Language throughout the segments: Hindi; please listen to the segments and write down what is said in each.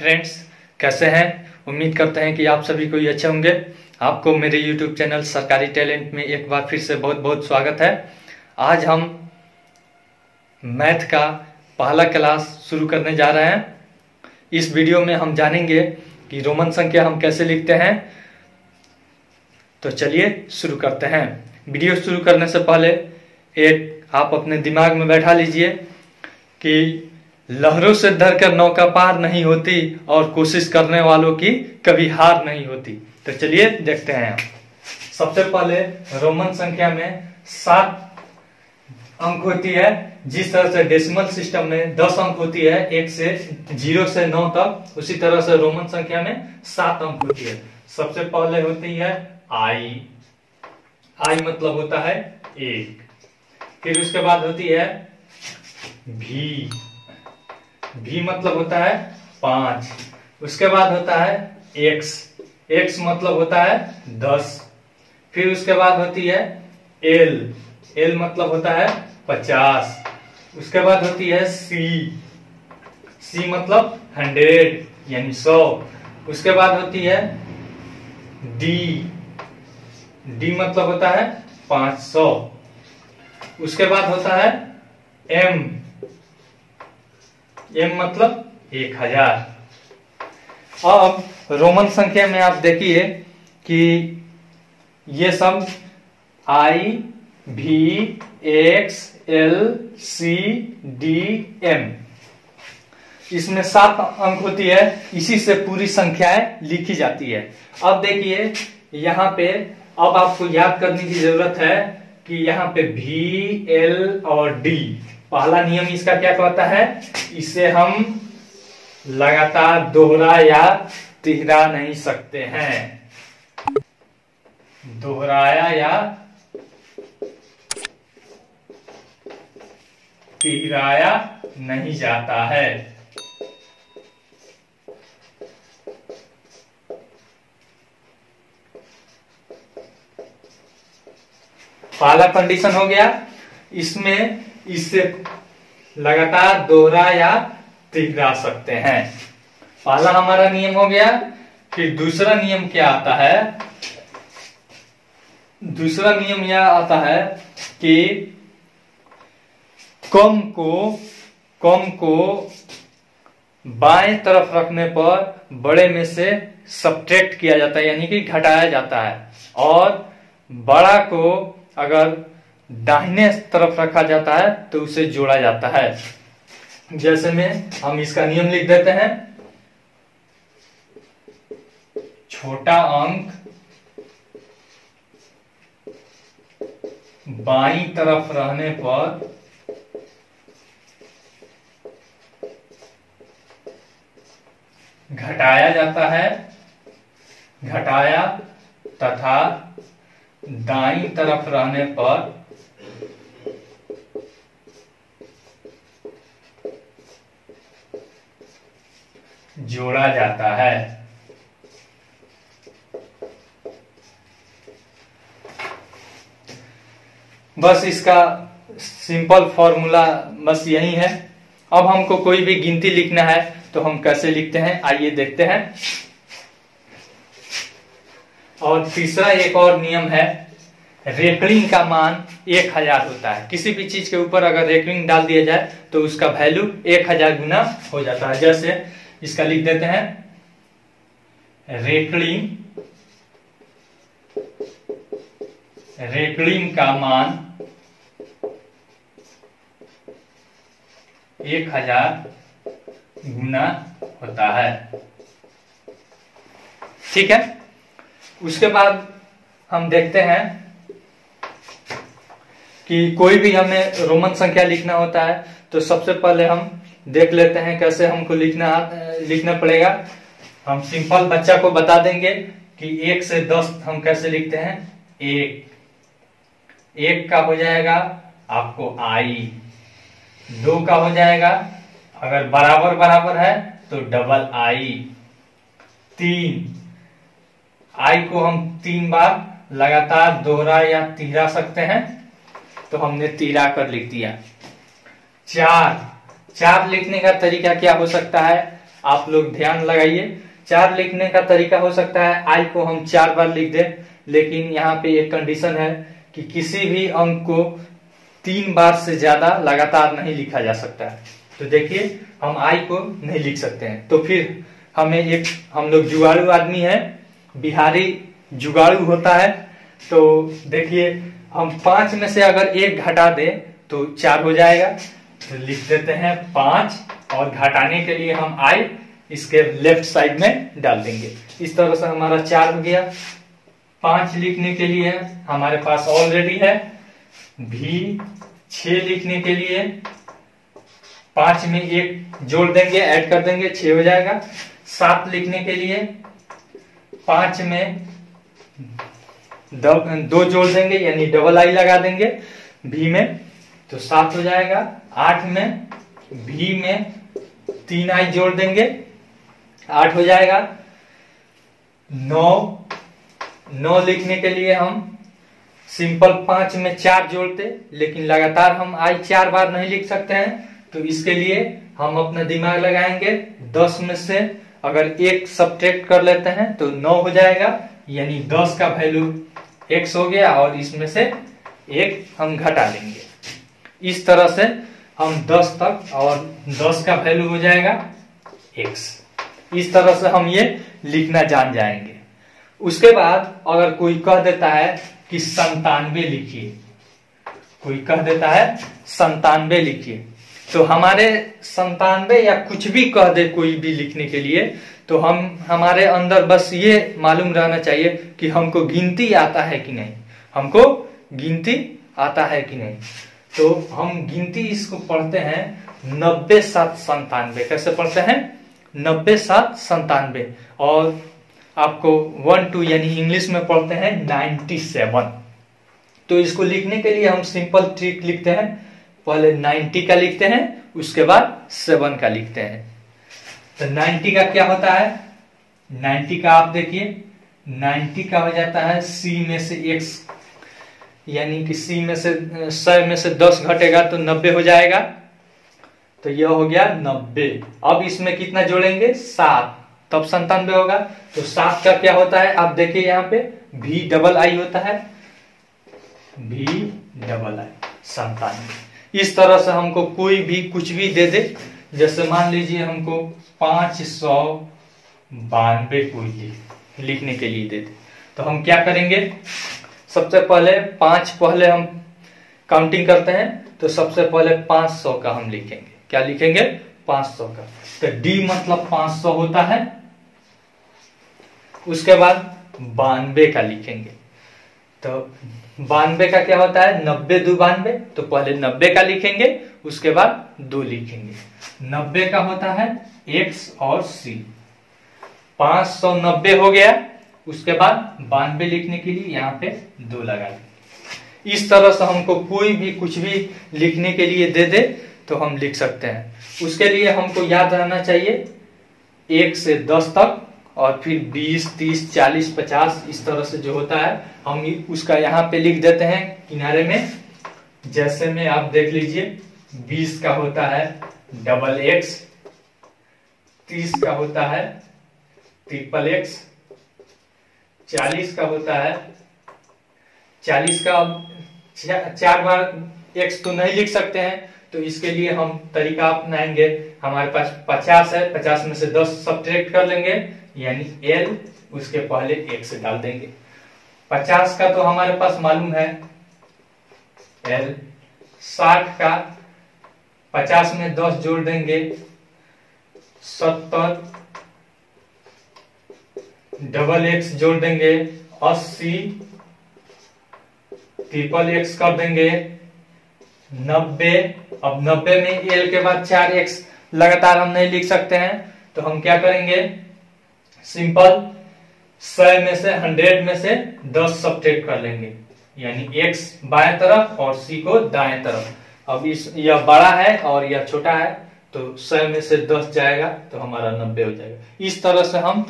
फ्रेंड्स, कैसे हैं। उम्मीद करते हैं कि आप सभी कोई अच्छे होंगे। आपको मेरे YouTube चैनल सरकारी टैलेंट में एक बार फिर से बहुत बहुत स्वागत है। आज हम मैथ का पहला क्लास शुरू करने जा रहे हैं। इस वीडियो में हम जानेंगे कि रोमन संख्या हम कैसे लिखते हैं। तो चलिए शुरू करते हैं। वीडियो शुरू करने से पहले एक आप अपने दिमाग में बैठा लीजिए कि लहरों से डरकर नौका पार नहीं होती और कोशिश करने वालों की कभी हार नहीं होती। तो चलिए देखते हैं। सबसे पहले रोमन संख्या में 7 अंक होती है। जिस तरह से डेसिमल सिस्टम में 10 अंक होती है, 1 से 0 से 9 तक, उसी तरह से रोमन संख्या में 7 अंक होती है। सबसे पहले होती है आई। आई मतलब होता है 1। फिर उसके बाद होती है भी। भी मतलब होता है 5। उसके बाद होता है एक्स। एक्स मतलब होता है 10। फिर उसके बाद होती है एल। एल मतलब होता है 50। उसके बाद होती है सी। सी मतलब 100 यानी 100। उसके बाद होती है डी। डी मतलब होता है 500। उसके बाद होता है एम। एम मतलब 1000। अब रोमन संख्या में आप देखिए कि ये सब आई, भी, एक्स, एल, सी, डी, एम, इसमें 7 अंक होती है। इसी से पूरी संख्याएं लिखी जाती है। अब देखिए यहाँ पे अब आपको याद करने की जरूरत है कि यहाँ पे भी, एल और डी, पहला नियम इसका क्या कहता है, इसे हम लगातार दोहरा या तिहरा नहीं सकते हैं। दोहराया या तिहराया नहीं जाता है। पहला कंडीशन हो गया। इसमें इससे लगातार दोहरा या तिहरा सकते हैं। पहला हमारा नियम हो गया। फिर दूसरा नियम क्या आता है? दूसरा नियम यह आता है कि कम को बाएं तरफ रखने पर बड़े में से सब्ट्रैक्ट किया जाता है, यानी कि घटाया जाता है। और बड़ा को अगर दाहिने तरफ रखा जाता है तो उसे जोड़ा जाता है। जैसे में हम इसका नियम लिख देते हैं। छोटा अंक बाईं तरफ रहने पर घटाया जाता है। घटाया तथा दाईं तरफ रहने पर जोड़ा जाता है। बस इसका सिंपल फॉर्मूला बस यही है। अब हमको कोई भी गिनती लिखना है तो हम कैसे लिखते हैं, आइए देखते हैं। और तीसरा एक और नियम है, रेकरिंग का मान 1000 होता है। किसी भी चीज के ऊपर अगर रेकरिंग डाल दिया जाए तो उसका वैल्यू 1000 गुना हो जाता है। जैसे इसका लिख देते हैं, रेकरिंग का मान 1000 गुना होता है। ठीक है। उसके बाद हम देखते हैं कि कोई भी हमें रोमन संख्या लिखना होता है तो सबसे पहले हम देख लेते हैं कैसे हमको लिखना पड़ेगा। हम सिंपल बच्चा को बता देंगे कि 1 से 10 हम कैसे लिखते हैं। 1 का हो जाएगा आपको आई। 2 का हो जाएगा, अगर बराबर बराबर है तो डबल आई। 3 आई को हम 3 बार लगातार दोहरा या तिहरा सकते हैं, तो हमने तिहरा कर लिख दिया। 4 लिखने का तरीका क्या हो सकता है, आप लोग ध्यान लगाइए। 4 लिखने का तरीका हो सकता है, आई को हम 4 बार लिख दें, लेकिन यहाँ पे एक कंडीशन है कि किसी भी अंक को 3 बार से ज्यादा लगातार नहीं लिखा जा सकता है। तो देखिए हम आई को नहीं लिख सकते हैं, तो फिर हमें हम लोग जुगाड़ू आदमी है, बिहारी जुगाड़ू होता है। तो देखिए हम 5 में से अगर 1 घटा दे तो 4 हो जाएगा। तो लिख देते हैं 5 और घटाने के लिए हम आई इसके लेफ्ट साइड में डाल देंगे। इस तरह से हमारा 4 हो गया। 5 लिखने के लिए हमारे पास ऑलरेडी है भी। 6 लिखने के लिए 5 में 1 जोड़ देंगे, ऐड कर देंगे, 6 हो जाएगा। 7 लिखने के लिए 5 में 2 जोड़ देंगे, यानी डबल आई लगा देंगे भी में, तो 7 हो जाएगा। 8 में भी में 3 आई जोड़ देंगे, 8 हो जाएगा। 9 लिखने के लिए हम सिंपल 5 में 4 जोड़ते, लेकिन लगातार हम आई 4 बार नहीं लिख सकते हैं, तो इसके लिए हम अपना दिमाग लगाएंगे। 10 में से अगर 1 सब्ट्रैक्ट कर लेते हैं तो 9 हो जाएगा, यानी 10 का वैल्यू x हो गया और इसमें से 1 हम घटा लेंगे। इस तरह से हम 10 तक, और 10 का वैल्यू हो जाएगा x। इस तरह से हम ये लिखना जान जाएंगे। उसके बाद अगर कोई कह देता है कि 97 लिखिए, कोई कह देता है 97 लिखिए, तो हमारे 97 या कुछ भी कह दे कोई भी लिखने के लिए, तो हमारे अंदर बस ये मालूम रहना चाहिए कि हमको गिनती आता है कि नहीं, हमको गिनती आता है कि नहीं। तो हम गिनती इसको पढ़ते हैं 90 7 97। कैसे पढ़ते हैं? 90 7 97। और आपको 1 2 यानी इंग्लिश में पढ़ते हैं 97। तो इसको लिखने के लिए हम सिंपल ट्रिक लिखते हैं। पहले 90 का लिखते हैं, उसके बाद 7 का लिखते हैं। तो 90 का क्या होता है? 90 का आप देखिए, 90 का हो जाता है C में से x, यानी कि C में से 100 में से 10 घटेगा तो 90 हो जाएगा। तो यह हो गया 90। अब इसमें कितना जोड़ेंगे? 7, तब 97 होगा। तो 7 का क्या होता है? आप देखिए यहाँ पे V डबल आई होता है, V डबल आई 97। इस तरह से हमको कोई भी कुछ भी दे दे, जैसे मान लीजिए हमको 592 कोई लिखने के लिए दे दे, तो हम क्या करेंगे? सबसे पहले 5 पहले हम काउंटिंग करते हैं, तो सबसे पहले 500 का हम लिखेंगे। क्या लिखेंगे? 500 का। तो D मतलब 500 होता है। उसके बाद 92 का लिखेंगे। तो 92 का क्या होता है? 90 2 92। तो पहले 90 का लिखेंगे, उसके बाद 2 लिखेंगे। 90 का होता है x और c। 590 हो गया। उसके बाद 92 लिखने के लिए यहाँ पे 2 लगा देंगे। इस तरह से हमको कोई भी कुछ भी लिखने के लिए दे दे तो हम लिख सकते हैं। उसके लिए हमको याद रहना चाहिए 1 से 10 तक, और फिर 20 30 40 50 इस तरह से जो होता है हम उसका यहाँ पे लिख देते हैं किनारे में। जैसे में आप देख लीजिए 20 का होता है डबल x, 30 का होता है ट्रिपल x, 40 का होता है 40 का 4 बार x तो नहीं लिख सकते हैं, तो इसके लिए हम तरीका अपनाएंगे। हमारे पास 50 है, 50 में से 10 सब्ट्रैक्ट कर लेंगे, यानी l उसके पहले x डाल देंगे। 50 का तो हमारे पास मालूम है l। 60 का 50 में 10 जोड़ देंगे 70, डबल x जोड़ देंगे 80, ट्रिपल x कर देंगे 90। अब 90 में l के बाद 4x लगातार हम नहीं लिख सकते हैं, तो हम क्या करेंगे? सिंपल 100 में से 100 में से 10 सब्ट्रैक्ट कर लेंगे, यानी x बाएं तरफ और c को दाएं तरफ। अब यह बड़ा है और यह छोटा है, तो 100 में से 10 जाएगा तो हमारा 90 हो जाएगा। इस तरह से हम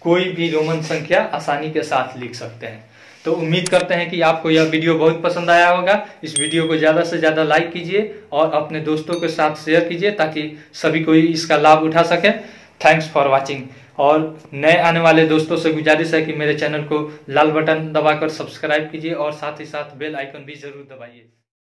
कोई भी रोमन संख्या आसानी के साथ लिख सकते हैं। तो उम्मीद करते हैं कि आपको यह वीडियो बहुत पसंद आया होगा। इस वीडियो को ज़्यादा से ज़्यादा लाइक कीजिए और अपने दोस्तों के साथ शेयर कीजिए, ताकि सभी कोई इसका लाभ उठा सके। Thanks for watching. और नए आने वाले दोस्तों से गुजारिश है कि मेरे चैनल को लाल बटन दबाकर सब्सक्राइब कीजिए और साथ ही साथ बेल आइकन भी जरूर दबाइए।